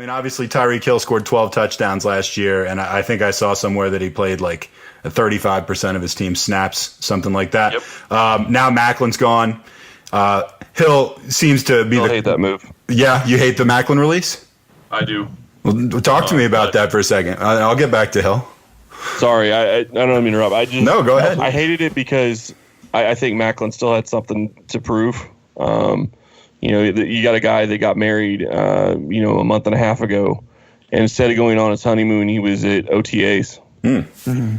mean, obviously Tyreek Hill scored 12 touchdowns last year, and I think I saw somewhere that he played like 35% of his team's snaps, something like that. Yep. Now Maclin's gone. Hill seems to be I hate that move. Yeah, you hate the Maclin release? I do. Well, talk to me about that for a second. I'll get back to Hill. Sorry, I don't mean to interrupt. No, go ahead. I hated it because I think Maclin still had something to prove. You got a guy that got married, a month and a half ago, and instead of going on his honeymoon, he was at OTAs. Mm-hmm.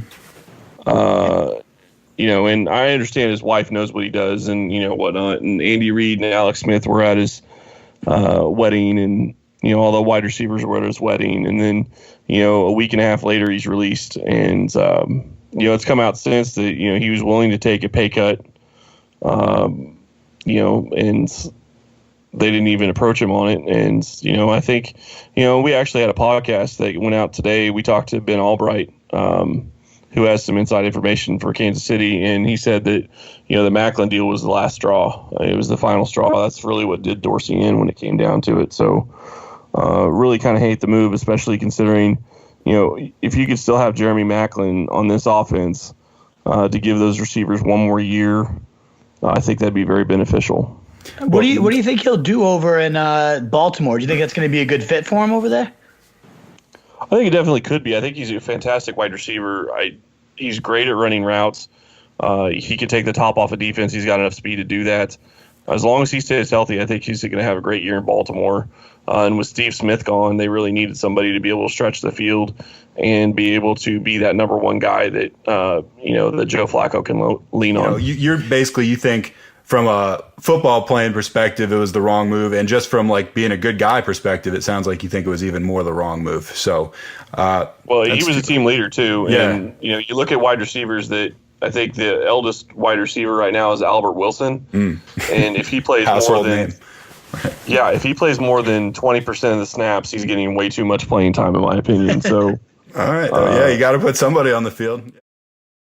And I understand his wife knows what he does and, whatnot. And Andy Reid and Alex Smith were at his wedding, and, all the wide receivers were at his wedding. And then, a week and a half later, he's released. And, it's come out since that, he was willing to take a pay cut, and they didn't even approach him on it. And, I think, we actually had a podcast that went out today. We talked to Ben Albright, who has some inside information for Kansas City. And he said that, the Maclin deal was the last straw. It was the final straw. That's really what did Dorsey in when it came down to it. So really kind of hate the move, especially considering, if you could still have Jeremy Maclin on this offense to give those receivers one more year, I think that'd be very beneficial. What do you think he'll do over in Baltimore? Do you think that's going to be a good fit for him over there? I think it definitely could be. I think he's a fantastic wide receiver. He's great at running routes. He can take the top off of defense. He's got enough speed to do that. As long as he stays healthy, I think he's going to have a great year in Baltimore. And with Steve Smith gone, they really needed somebody to be able to stretch the field and be able to be that number one guy that that Joe Flacco can lean on. You think from a football playing perspective, it was the wrong move, and just from like being a good guy perspective, it sounds like you think it was even more the wrong move. So, he was a team leader too, yeah. And you look at wide receivers that. I think the eldest wide receiver right now is Albert Wilson, and if he plays more than if he plays more than 20% of the snaps, he's getting way too much playing time, in my opinion. So, all right, you got to put somebody on the field.